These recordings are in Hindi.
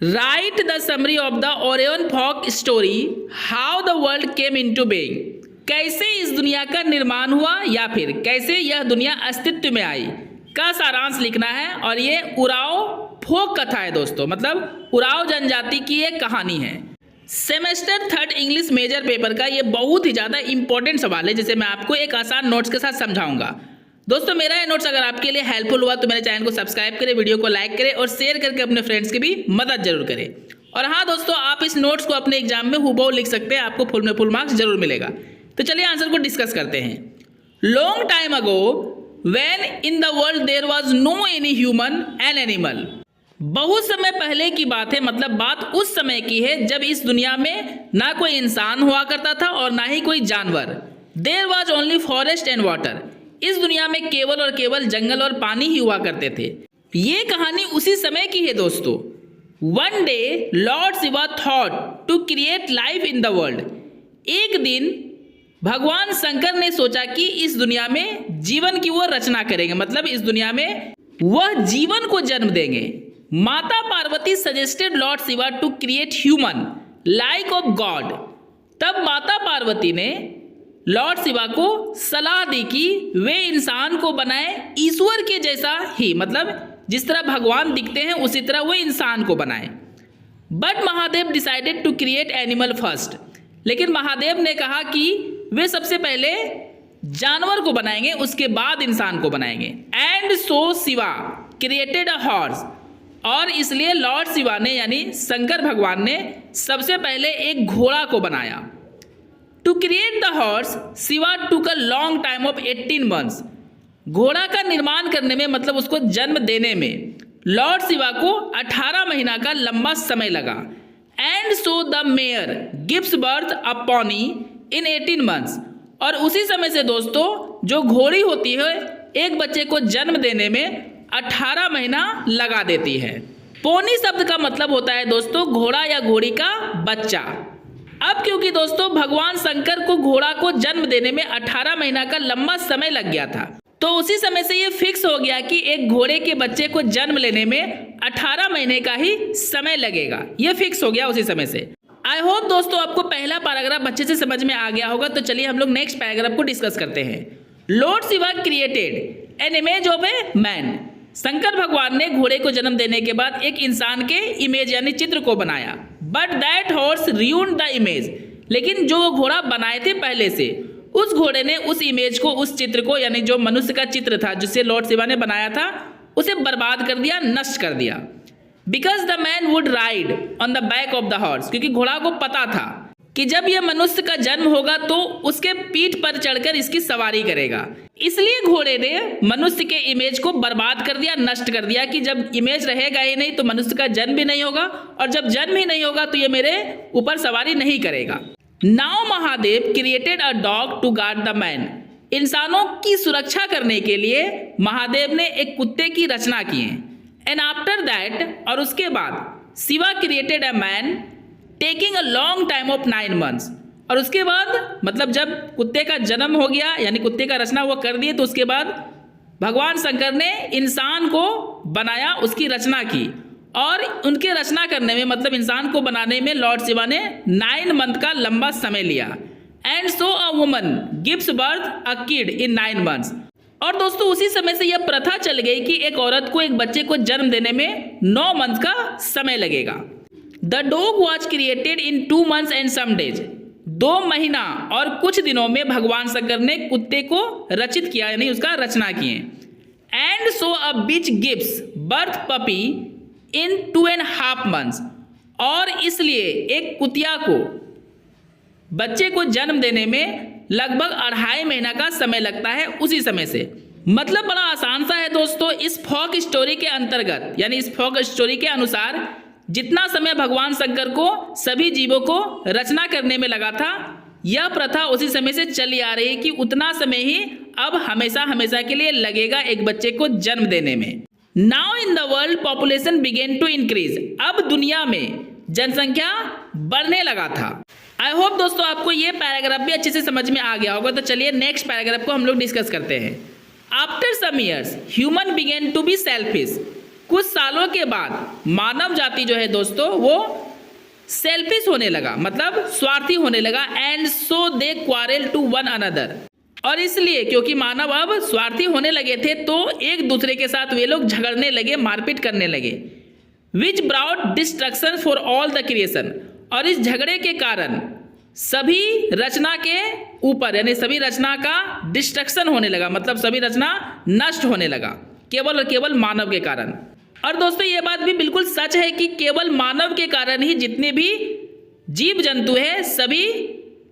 Right the summary of the Oraon folk story, how the world came into being. कैसे इस दुनिया का निर्माण हुआ या फिर कैसे यह दुनिया अस्तित्व में आई का सारांश लिखना है। और ये उराव फोक कथा है दोस्तों, मतलब उराव जनजाति की एक कहानी है। सेमेस्टर 3 इंग्लिश मेजर पेपर का ये बहुत ही ज़्यादा इंपॉर्टेंट सवाल है, जिसे मैं आपको एक आसान नोट्स के साथ समझाऊंगा। दोस्तों मेरा ये नोट्स अगर आपके लिए हेल्पफुल हुआ तो मेरे चैनल को सब्सक्राइब करें, वीडियो को लाइक करें और शेयर करके अपने फ्रेंड्स की भी मदद जरूर करें। और हाँ दोस्तों, आप इस नोट्स को अपने एग्जाम में हुबहू लिख सकते हैं, आपको फुल में फुल मार्क्स जरूर मिलेगा। तो चलिए आंसर को डिस्कस करते हैं। Long time ago when in the world there was no any human and animal. बहुत समय पहले की बात है, मतलब बात उस समय की है जब इस दुनिया में ना कोई इंसान हुआ करता था और ना ही कोई जानवर। There was only forest and water. इस दुनिया में केवल और केवल जंगल और पानी ही हुआ करते थे। ये कहानी उसी समय की है दोस्तों। One day lord Shiva thought to create life in the world. एक दिन भगवान शंकर ने सोचा कि इस दुनिया में जीवन की वो रचना करेंगे, मतलब इस दुनिया में वह जीवन को जन्म देंगे। माता Parvati suggested lord Shiva to create human like of god. तब माता पार्वती ने लॉर्ड शिवा को सलाह दी कि वे इंसान को बनाए ईश्वर के जैसा ही, मतलब जिस तरह भगवान दिखते हैं उसी तरह वो इंसान को बनाए। But Mahadev decided to create animal first. लेकिन महादेव ने कहा कि वे सबसे पहले जानवर को बनाएंगे, उसके बाद इंसान को बनाएंगे। And so Shiva created a horse. और इसलिए लॉर्ड शिवा ने यानी शंकर भगवान ने सबसे पहले एक घोड़ा को बनाया। To create the horse Shiva took a long time of 18 months. घोड़ा का निर्माण करने में, मतलब उसको जन्म देने में लॉर्ड शिवा को 18 महीना का लंबा समय लगा। And so the mayor gives birth a pony in 18 months. और उसी समय से दोस्तों जो घोड़ी होती है एक बच्चे को जन्म देने में 18 महीना लगा देती है। पोनी शब्द का मतलब होता है दोस्तों घोड़ा या घोड़ी का बच्चा। अब क्योंकि दोस्तों भगवान शंकर को घोड़ा को जन्म देने में 18 महीना का लंबा समय लग गया था, तो उसी समय से ये फिक्स हो गया कि एक घोड़े के बच्चे को जन्म लेने में 18 महीने का ही समय लगेगा। ये फिक्स हो गया उसी समय से। आई होप दोस्तों आपको पहला पैराग्राफ अच्छे से समझ में आ गया होगा। तो चलिए हम लोग नेक्स्ट पैराग्राफ को डिस्कस करते हैं। Lord Shiva created an image of a man. Shankar भगवान ने घोड़े को जन्म देने के बाद एक इंसान के इमेज यानी चित्र को बनाया। But that horse ruined the image. लेकिन जो घोड़ा बनाए थे पहले से, उस घोड़े ने उस इमेज को, उस चित्र को, यानी जो मनुष्य का चित्र था जिसे लॉर्ड शिवा ने बनाया था, उसे बर्बाद कर दिया, नष्ट कर दिया। Because the man would ride on the back of the horse. क्योंकि घोड़ा को पता था कि जब यह मनुष्य का जन्म होगा तो उसके पीठ पर चढ़कर इसकी सवारी करेगा। इसलिए घोड़े ने मनुष्य के इमेज को बर्बाद कर दिया, नष्ट कर दिया कि जब इमेज रहेगा ही नहीं तो मनुष्य का जन्म भी नहीं होगा, और जब जन्म ही नहीं होगा तो ये मेरे ऊपर सवारी नहीं करेगा। Now Mahadev created a dog to guard the man. इंसानों की सुरक्षा करने के लिए महादेव ने एक कुत्ते की रचना की है। एंड आफ्टर दैट, और उसके बाद Shiva created a man taking a long time of 9 months. और उसके बाद, मतलब जब कुत्ते का जन्म हो गया यानी कुत्ते का रचना वो कर दिए, तो उसके बाद भगवान शंकर ने इंसान को बनाया, उसकी रचना की। और उनके रचना करने में, मतलब इंसान को बनाने में लॉर्ड शिवा ने 9 मंथ का लंबा समय लिया। And so a woman gives birth a kid in 9 months. और दोस्तों उसी समय से यह प्रथा चल गई कि एक औरत को एक बच्चे को जन्म देने में 9 मंथ का समय लगेगा। The dog was created in 2 months and some days. 2 महीना और कुछ दिनों में भगवान शंकर ने कुत्ते को रचित किया, यानी उसका रचना किए। And so a bitch gives birth puppy in 2.5 months। और इसलिए एक कुतिया को बच्चे को जन्म देने में लगभग 2.5 महीना का समय लगता है उसी समय से। मतलब बड़ा आसान सा है दोस्तों। इस फोक स्टोरी के अंतर्गत, यानी इस फोक स्टोरी के अनुसार जितना समय भगवान शंकर को सभी जीवों को रचना करने में लगा था, यह प्रथा उसी समय से चली आ रही है कि उतना समय ही अब हमेशा हमेशा के लिए लगेगा एक बच्चे को जन्म देने में। Now in the world population began to increase. अब दुनिया में जनसंख्या बढ़ने लगा था। आई होप दोस्तों आपको ये पैराग्राफ भी अच्छे से समझ में आ गया होगा। तो चलिए नेक्स्ट पैराग्राफ को हम लोग डिस्कस करते हैं। After some years human began to be selfish. कुछ सालों के बाद मानव जाति जो है दोस्तों वो सेल्फिश होने लगा, मतलब स्वार्थी होने लगा। And so they quarrel to one another, और इसलिए क्योंकि मानव अब स्वार्थी होने लगे थे तो एक दूसरे के साथ वे लोग झगड़ने लगे, मारपीट करने लगे। Which brought destruction for all the creation, और इस झगड़े के कारण सभी रचना के ऊपर यानी सभी रचना का डिस्ट्रक्शन होने लगा, मतलब सभी रचना नष्ट होने लगा केवल और केवल मानव के कारण। और दोस्तों ये बात भी बिल्कुल सच है कि केवल मानव के कारण ही जितने भी जीव जंतु हैं सभी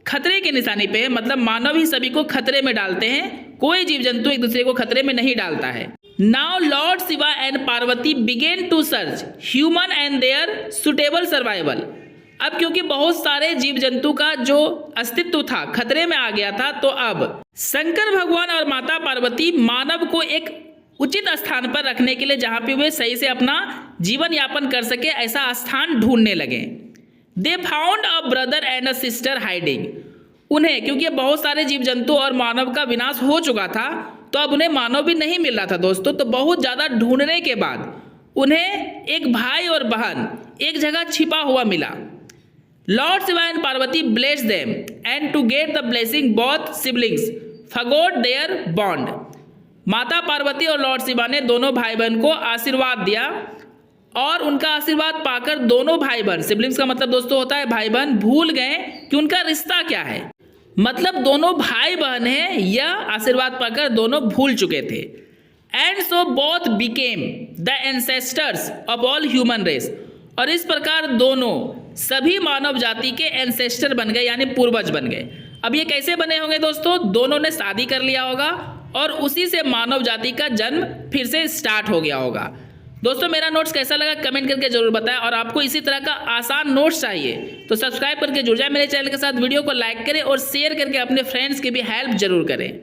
खतरे के निशाने पे है, मतलब मानव ही सभी को खतरे में डालते हैं, कोई जीव जंतु एक दूसरे को खतरे में नहीं डालता है। Now lord Shiva and Parvati began to search human and their suitable survival. अब क्योंकि बहुत सारे जीव जंतु का जो अस्तित्व था खतरे में आ गया था, तो अब शंकर भगवान और माता पार्वती मानव को एक उचित स्थान पर रखने के लिए, जहाँ पे वे सही से अपना जीवन यापन कर सके, ऐसा स्थान ढूंढने लगे। They found a brother and a sister hiding. उन्हें क्योंकि बहुत सारे जीव जंतु और मानव का विनाश हो चुका था तो अब उन्हें मानव भी नहीं मिल रहा था दोस्तों। तो बहुत ज़्यादा ढूंढने के बाद उन्हें एक भाई और बहन एक जगह छिपा हुआ मिला। Lord Shiva and Parvati bless them and to get the blessing both siblings forgot their bond. माता पार्वती और लॉर्ड शिवा ने दोनों भाई बहन को आशीर्वाद दिया और उनका आशीर्वाद पाकर दोनों भाई बहन, सिबलिंग्स का मतलब दोस्तों होता है भाई बहन, भूल गए कि उनका रिश्ता क्या है, मतलब दोनों भाई बहन हैं, यह आशीर्वाद पाकर दोनों भूल चुके थे। And so both became the ancestors of all human race, और इस प्रकार दोनों सभी मानव जाति के एंसेस्टर बन गए यानी पूर्वज बन गए। अब ये कैसे बने होंगे दोस्तों, दोनों ने शादी कर लिया होगा और उसी से मानव जाति का जन्म फिर से स्टार्ट हो गया होगा। दोस्तों मेरा नोट्स कैसा लगा कमेंट करके जरूर बताएं, और आपको इसी तरह का आसान नोट्स चाहिए तो सब्सक्राइब करके जुड़ जाए मेरे चैनल के साथ, वीडियो को लाइक करें और शेयर करके अपने फ्रेंड्स की भी हेल्प जरूर करें।